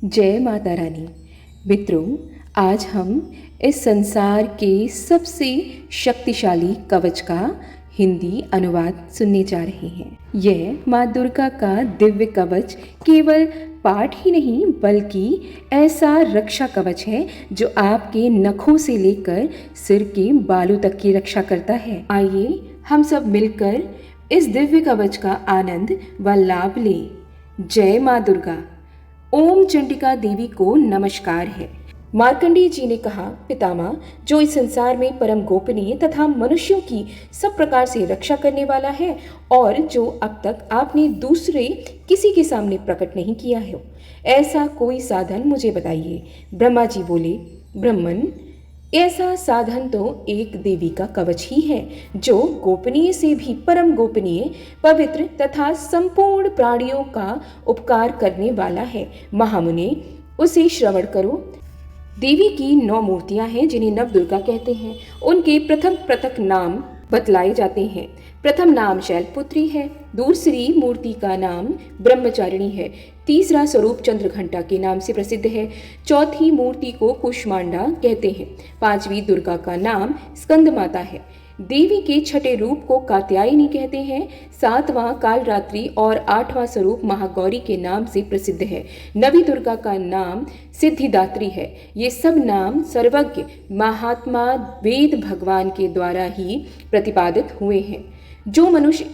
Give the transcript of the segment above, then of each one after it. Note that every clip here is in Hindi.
जय माता रानी। मित्रों, आज हम इस संसार के सबसे शक्तिशाली कवच का हिंदी अनुवाद सुनने जा रहे हैं। यह माँ दुर्गा का दिव्य कवच केवल पाठ ही नहीं बल्कि ऐसा रक्षा कवच है जो आपके नखों से लेकर सिर के बालों तक की रक्षा करता है। आइए हम सब मिलकर इस दिव्य कवच का आनंद व लाभ लें। जय माँ दुर्गा। ओम चंडिका देवी को नमस्कार है। मार्कंडेय जी ने कहा, पितामह, जो इस संसार में परम गोपनीय तथा मनुष्यों की सब प्रकार से रक्षा करने वाला है और जो अब तक आपने दूसरे किसी के सामने प्रकट नहीं किया है, ऐसा कोई साधन मुझे बताइए। ब्रह्मा जी बोले, ब्रह्मन, ऐसा साधन तो एक देवी का कवच ही है जो गोपनीय से भी परम गोपनीय, पवित्र तथा संपूर्ण प्राणियों का उपकार करने वाला है। महामुने, उसे श्रवण करो। देवी की 9 मूर्तियां हैं जिन्हें नव दुर्गा कहते हैं। उनके पृथक पृथक नाम बतलाए जाते हैं। प्रथम नाम शैलपुत्री है, दूसरी मूर्ति का नाम ब्रह्मचारिणी है, तीसरा स्वरूप चंद्रघंटा के नाम से प्रसिद्ध है, चौथी मूर्ति को कुष्मांडा कहते हैं, पांचवी दुर्गा का नाम स्कंद माता है, देवी के छठे रूप को कात्यायनी कहते हैं, सातवां कालरात्रि और आठवां स्वरूप महागौरी के नाम से प्रसिद्ध है, नवी दुर्गा का नाम सिद्धिदात्री है। ये सब नाम सर्वज्ञ महात्मा वेद भगवान के द्वारा ही प्रतिपादित हुए हैं। जो मनुष्य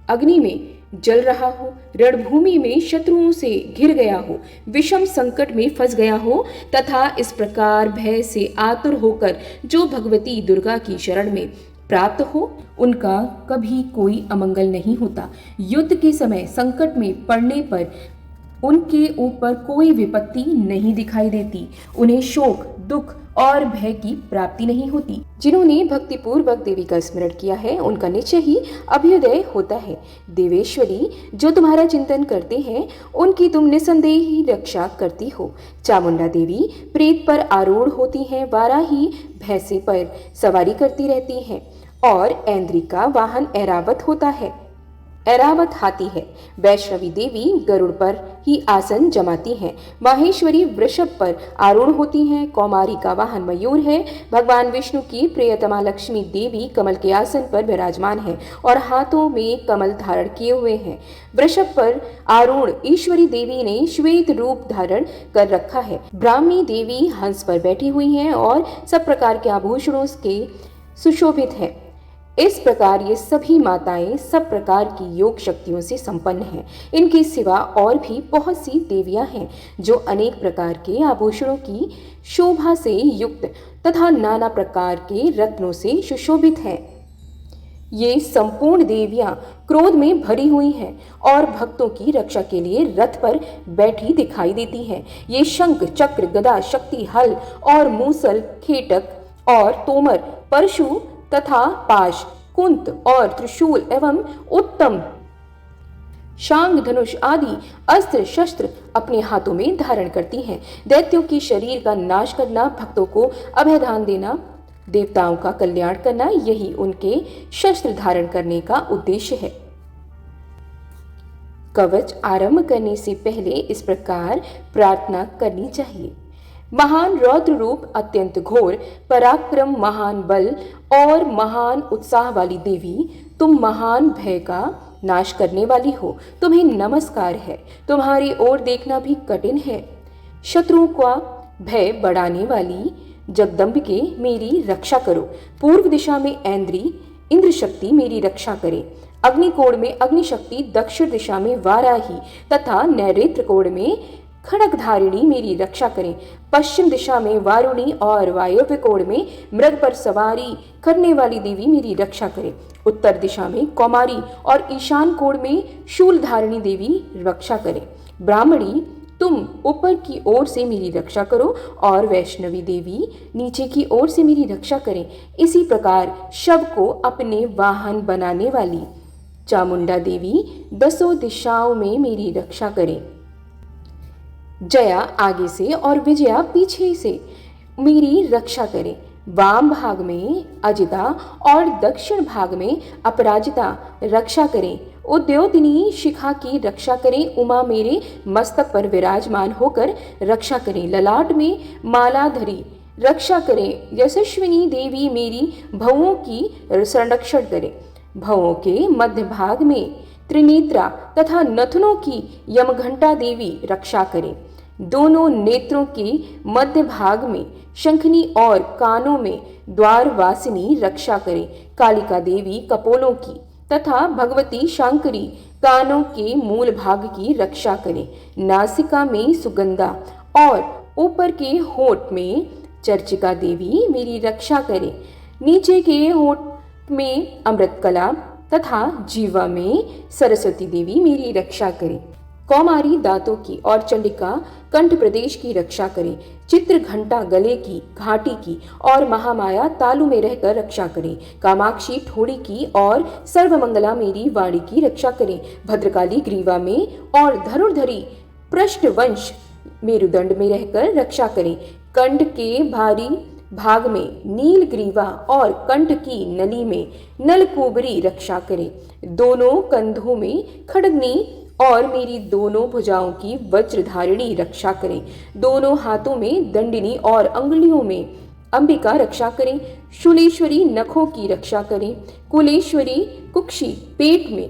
अग्नि में जल रहा हो, रणभूमि में शत्रुओं से घिर गया हो, विषम संकट में फंस गया हो तथा इस प्रकार भय से आतुर होकर जो भगवती दुर्गा की शरण में प्राप्त हो, उनका कभी कोई अमंगल नहीं होता। युद्ध के समय संकट में पड़ने पर उनके ऊपर कोई विपत्ति नहीं दिखाई देती। उन्हें शोक, दुख और भय की प्राप्ति नहीं होती। जिन्होंने भक्तिपूर्वक देवी का स्मरण किया है उनका निश्चय ही अभ्युदय होता है। देवेश्वरी, जो तुम्हारा चिंतन करते हैं उनकी तुम निसंदेह ही रक्षा करती हो। चामुंडा देवी प्रेत पर आरूढ़ होती हैं, वाराही भैंसे पर सवारी करती रहती हैं और ऐन्द्री का वाहन ऐरावत होता है, ऐरावत हाथी है। वैष्णवी देवी गरुड़ पर ही आसन जमाती हैं, माहेश्वरी वृषभ पर आरूढ़ होती हैं, कौमारी का वाहन मयूर है। भगवान विष्णु की प्रियतमा लक्ष्मी देवी कमल के आसन पर विराजमान है और हाथों में कमल धारण किए हुए हैं। वृषभ पर आरूढ़ ईश्वरी देवी ने श्वेत रूप धारण कर रखा है। ब्राह्मी देवी हंस पर बैठी हुई हैं और सब प्रकार के आभूषणों के सुशोभित है। इस प्रकार ये सभी माताएं सब प्रकार की योग शक्तियों से संपन्न हैं। इनके सिवा और भी बहुत सी देवियां हैं जो अनेक प्रकार के आभूषणों की शोभा से युक्त तथा नाना प्रकार के रत्नों से सुशोभित हैं। ये संपूर्ण देवियां क्रोध में भरी हुई हैं और भक्तों की रक्षा के लिए रथ पर बैठी दिखाई देती हैं। ये शंख, चक्र, गदा, शक्ति, हल और मूसल, खेटक और तोमर, परशु तथा पाश, कुंत और त्रिशूल एवं उत्तम शांग, धनुष आदि अस्त्र शस्त्र अपने हाथों में धारण करती हैं। दैत्यों की शरीर का नाश करना, भक्तों को अभयदान देना, देवताओं का कल्याण करना, यही उनके शस्त्र धारण करने का उद्देश्य है। कवच आरंभ करने से पहले इस प्रकार प्रार्थना करनी चाहिए। महान रौद्र रूप, अत्यंत घोर पराक्रम, महान बल और महान उत्साह वाली देवी, तुम महान भय का नाश करने वाली हो। तुम्हें नमस्कार है। तुम्हारी ओर देखना भी कठिन है। शत्रुओं का भय बढ़ाने वाली जगदम्बिके, मेरी रक्षा करो। पूर्व दिशा में ऐन्द्री, इंद्र शक्ति मेरी रक्षा करे। अग्निकोण में अग्निशक्ति, दक्षिण दिशा में वाराही तथा नैऋत्य कोण में खड्गधारिणी मेरी रक्षा करें। पश्चिम दिशा में वारुणी और वायव्य कोण में मृग पर सवारी करने वाली देवी मेरी रक्षा करें। उत्तर दिशा में कौमारी और ईशान कोण में शूलधारिणी देवी रक्षा करें। ब्राह्मणी, तुम ऊपर की ओर से मेरी रक्षा करो और वैष्णवी देवी नीचे की ओर से मेरी रक्षा करें। इसी प्रकार शव को अपने वाहन बनाने वाली चामुंडा देवी 10 दिशाओं में मेरी रक्षा करें। जया आगे से और विजया पीछे से मेरी रक्षा करें। वाम भाग में अजिता और दक्षिण भाग में अपराजिता रक्षा करें। उद्योदिनी शिखा की रक्षा करें, उमा मेरे मस्तक पर विराजमान होकर रक्षा करें, ललाट में माला धरी रक्षा करें, यशस्विनी देवी मेरी भवों की संरक्षण करें, भवों के मध्य भाग में त्रिनेत्रा तथा नथनों की यमघंटा देवी रक्षा करें, दोनों नेत्रों के मध्य भाग में शंखनी और कानों में द्वारवासिनी रक्षा करें, कालिका देवी कपोलों की तथा भगवती शांकरी कानों के मूल भाग की रक्षा करें, नासिका में सुगंधा और ऊपर के होठ में चर्चिका देवी मेरी रक्षा करें, नीचे के होठ में अमृतकला तथा जीवा में सरस्वती देवी मेरी रक्षा करें, कौमारी दांतों की और चंडिका कंठ प्रदेश की रक्षा करें, चित्र घंटा गले की घाटी की और महामाया तालु में रहकर रक्षा करें, कामाक्षी ठोड़ी की और सर्वमंगला मेरी वाणी की रक्षा करें, भद्रकाली ग्रीवा में और धनुर्धरी पृष्ठवंश मेरुदंड में रहकर रक्षा करें, कंठ के भारी भाग में नील ग्रीवा और कंठ की नली में नलकुबरी रक्षा करें, दोनों कंधों में खड़गनी और मेरी दोनों भुजाओं की वज्रधारिणी रक्षा करें, दोनों हाथों में दंडिनी और अंगुलियों में अंबिका रक्षा करें, शूलेश्वरी नखों की रक्षा करें, कुलेश्वरी कुक्षी पेट में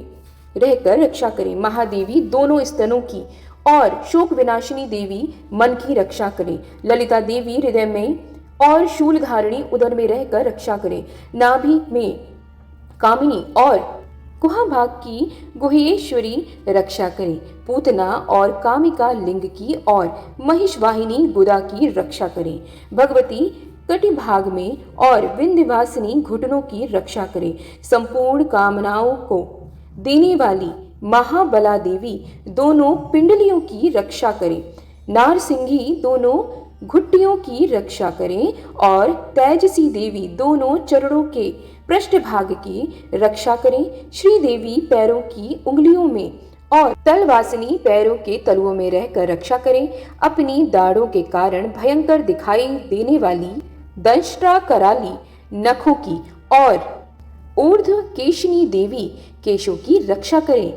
रहकर रक्षा करें, महादेवी दोनों स्तनों की और शोक विनाशिनी देवी मन की रक्षा करें, ललिता देवी हृदय में और शूलधारिणी उदर में रहकर रक्षा करें, नाभि में कामिनी और कुहाभाग की गुहेश्वरी रक्षा करें, पूतना और कामिका लिंग की और महिषवाहिनी गुदा की रक्षा करें, भगवती कटिभाग में और विंध्यवासिनी घुटनों की रक्षा करें, संपूर्ण कामनाओं को देने वाली महाबला देवी दोनों पिंडलियों की रक्षा करें, नारसिंही दोनों घुट्टियों की रक्षा करें और तेजसी देवी दोनों चरणों के पृष्ठभाग की रक्षा करें, श्री देवी पैरों की उंगलियों में और तलवासिनी पैरों के तलुओं में रहकर रक्षा करें, अपनी दाढ़ों के कारण भयंकर दिखाई देने वाली दंष्ट्रा कराली नखों की और ऊर्ध्व केशनी देवी केशों की रक्षा करें,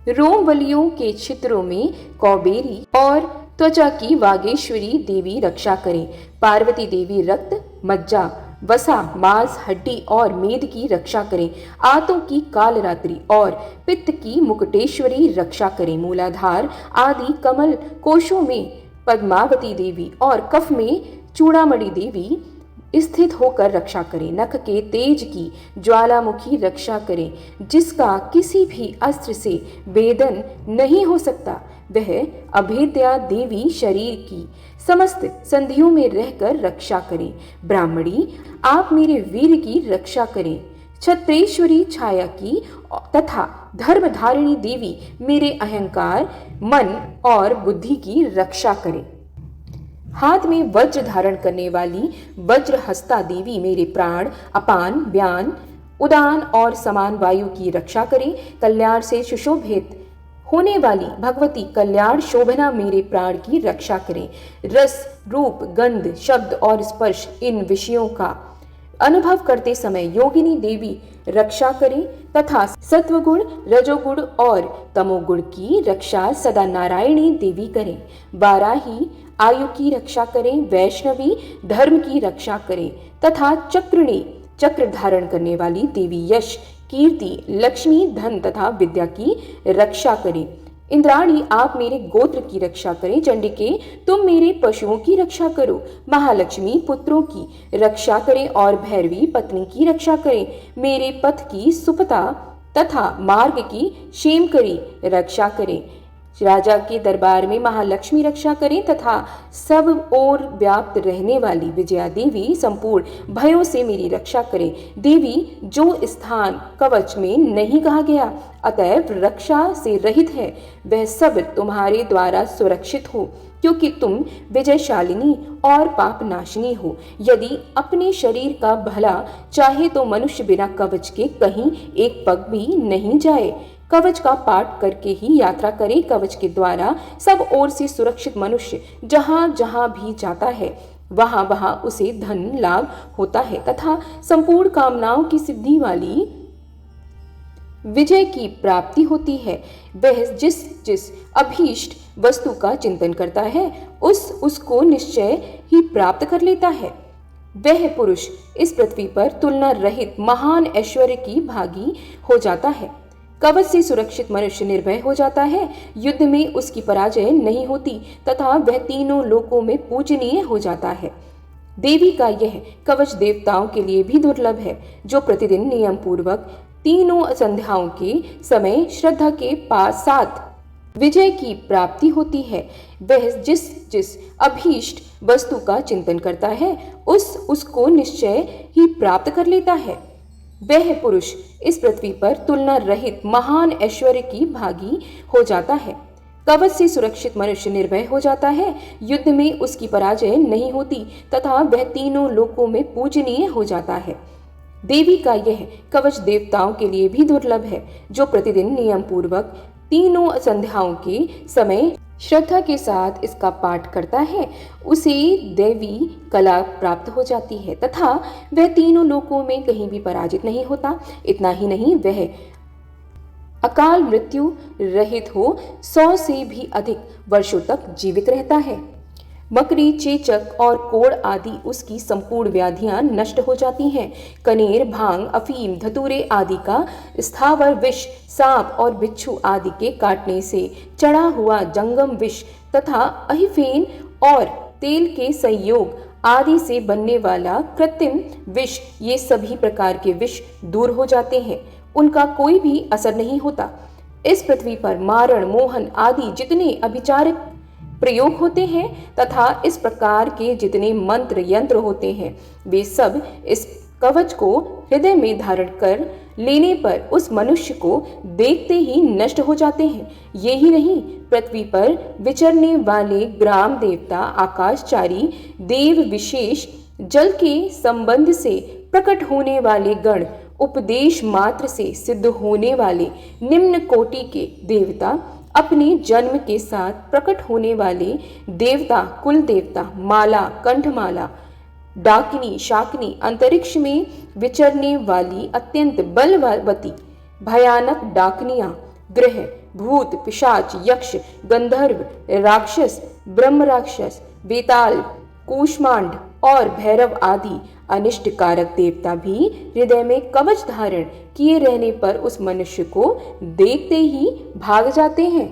रोमवलियों के छिद्रों में कौबेरी और त्वचा की वागेश्वरी देवी रक्षा करें, पार्वती देवी रक्त मज्जा वसा मांस हड्डी और मेद की रक्षा करें, आंतों की कालरात्रि और पित्त की मुकुटेश्वरी रक्षा करें, मूलाधार आदि कमल कोशों में पद्मावती देवी और कफ में चूड़ामणि देवी स्थित होकर रक्षा करें, नख के तेज की ज्वालामुखी रक्षा करें, जिसका किसी भी अस्त्र से भेदन नहीं हो सकता, वह अभेद्या देवी शरीर की समस्त संधियों में रहकर रक्षा करें, ब्राह्मणी आप मेरे वीर की रक्षा करें, छत्रेश्वरी छाया की तथा धर्मधारिणी देवी मेरे अहंकार मन और बुद्धि की रक्षा करें, हाथ में वज्र धारण करने वाली वज्रहस्ता देवी मेरे प्राण अपान व्यान उदान और समान वायु की रक्षा करें, कल्याण से सुशोभित होने वाली भगवती कल्याण शोभना मेरे प्राण की रक्षा करें, रस रूप गंध शब्द और स्पर्श इन विषयों का अनुभव करते समय योगिनी देवी रक्षा करें तथा सत्वगुण रजोगुण और तमोगुण की रक्षा सदा नारायणी देवी करें, बाराही आयु की रक्षा करें, वैष्णवी धर्म की रक्षा करें तथा चक्रिणी चक्र धारण करने वाली देवी यश कीर्ति लक्ष्मी धन तथा विद्या की रक्षा करें, इंद्राणी आप मेरे गोत्र की रक्षा करें, चंडिके तुम मेरे पशुओं की रक्षा करो, महालक्ष्मी पुत्रों की रक्षा करें और भैरवी पत्नी की रक्षा करें, मेरे पथ की सुपता तथा मार्ग की क्षेमकरी रक्षा करें, राजा के दरबार में महालक्ष्मी रक्षा करें तथा सब ओर व्याप्त रहने वाली विजया देवी संपूर्ण भयों से मेरी रक्षा करें, देवी जो स्थान कवच में नहीं कहा गया अतएव रक्षा से रहित है वह सब तुम्हारे द्वारा सुरक्षित हो, क्योंकि तुम विजयशालिनी और पाप नाशिनी हो, यदि अपने शरीर का भला चाहे तो मनुष्य बिना कवच के कहीं एक पग भी नहीं जाए, कवच का पाठ करके ही यात्रा करे, कवच के द्वारा सब ओर से सुरक्षित मनुष्य जहाँ जहाँ भी जाता है वहाँ वहाँ उसे धन लाभ होता है तथा संपूर्ण कामनाओं की सिद्धि वाली विजय की प्राप्ति होती है। वह जिस जिस अभीष्ट वस्तु का चिंतन करता है उसको निश्चय ही प्राप्त कर लेता है। वह पुरुष इस पृथ्वी पर तुलना रहित महान ऐश्वर्य की भागी हो जाता है। कवच से सुरक्षित मनुष्य निर्भय हो जाता है। युद्ध में उसकी पराजय नहीं होती तथा वह तीनों लोकों में पूजनीय हो जाता है। देवी का यह कवच देवताओं के लिए भी दुर्लभ है, जो प्रतिदिन नियम पूर्वक तीनों संध्याओं के समय श्रद्धा के साथ विजय की प्राप्ति होती है। वह जिस जिस अभीष्ट वस्तु का चिंतन करता है उसको निश्चय ही प्राप्त कर लेता है। वह पुरुष इस पृथ्वी पर तुलना रहित महान ऐश्वर्य की भागी हो जाता है। कवच से सुरक्षित मनुष्य निर्भय हो जाता है। युद्ध में उसकी पराजय नहीं होती तथा वह तीनों लोकों में पूजनीय हो जाता है। देवी का यह कवच देवताओं के लिए भी दुर्लभ है, जो प्रतिदिन नियम पूर्वक तीनों संध्याओं के समय श्रद्धा के साथ इसका पाठ करता है, उसे दैवी कला प्राप्त हो जाती है तथा वह तीनों लोकों में कहीं भी पराजित नहीं होता। इतना ही नहीं, वह अकाल मृत्यु रहित हो 100 से भी अधिक वर्षों तक जीवित रहता है। मकड़ी, चेचक और कोढ़ आदि उसकी संपूर्ण व्याधियां नष्ट हो जाती हैं। कनेर, भांग, अफीम, धतूरे आदि का स्थावर विष, सांप और बिच्छू आदि के काटने से चढ़ा हुआ जंगम विष तथा अहिफेन और तेल के संयोग आदि से बनने वाला कृत्रिम विष, ये सभी प्रकार के विष दूर हो जाते हैं। उनका कोई भी असर नहीं होता। इस पृथ्वी पर मारण, मोहन आदि जितने अभिचारिक प्रयोग होते हैं तथा इस प्रकार के जितने मंत्र यंत्र होते हैं, वे सब इस कवच को हृदय में धारण कर लेने पर उस मनुष्य को देखते ही नष्ट हो जाते हैं। यही नहीं, पृथ्वी पर विचरने वाले ग्राम देवता, आकाशचारी देव विशेष, जल के संबंध से प्रकट होने वाले गण, उपदेश मात्र से सिद्ध होने वाले निम्न कोटि के देवता, अपने जन्म के साथ प्रकट होने वाले देवता, कुल देवता, माला, कंठमाला, डाकिनी, शाकिनी, अंतरिक्ष में विचरने वाली अत्यंत बलवती भयानक डाकनियां, ग्रह, भूत, पिशाच, यक्ष, गंधर्व, राक्षस, ब्रह्म राक्षस, बेताल, कूष्मांड और भैरव आदि अनिष्टकारक देवता भी हृदय में कवच धारण किए रहने पर उस मनुष्य को देखते ही भाग जाते हैं।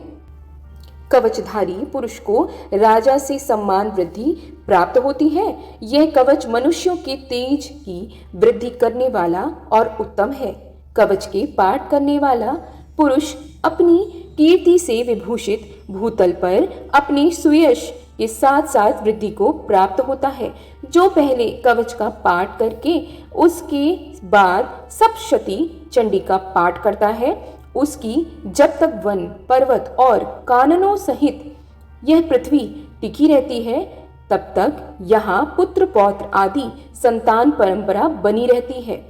कवचधारी पुरुष को राजा से सम्मान वृद्धि प्राप्त होती है। यह कवच मनुष्यों के तेज की वृद्धि करने वाला और उत्तम है। कवच के पाठ करने वाला पुरुष अपनी कीर्ति से विभूषित भूतल पर अपनी सुयश के साथ साथ वृद्धि को प्राप्त होता है। जो पहले कवच का पाठ करके उसके बाद सप्तशती चंडी का पाठ करता है, उसकी जब तक वन, पर्वत और काननों सहित यह पृथ्वी टिकी रहती है, तब तक यहाँ पुत्र पौत्र आदि संतान परंपरा बनी रहती है।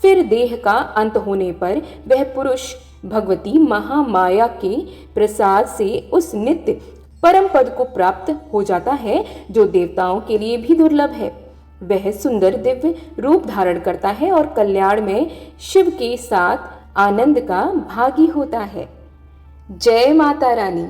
फिर देह का अंत होने पर वह पुरुष भगवती महामाया के प्रसाद से उस नित्य परम पद को प्राप्त हो जाता है, जो देवताओं के लिए भी दुर्लभ है। वह सुंदर दिव्य रूप धारण करता है और कल्याण में शिव के साथ आनंद का भागी होता है। जय माता रानी।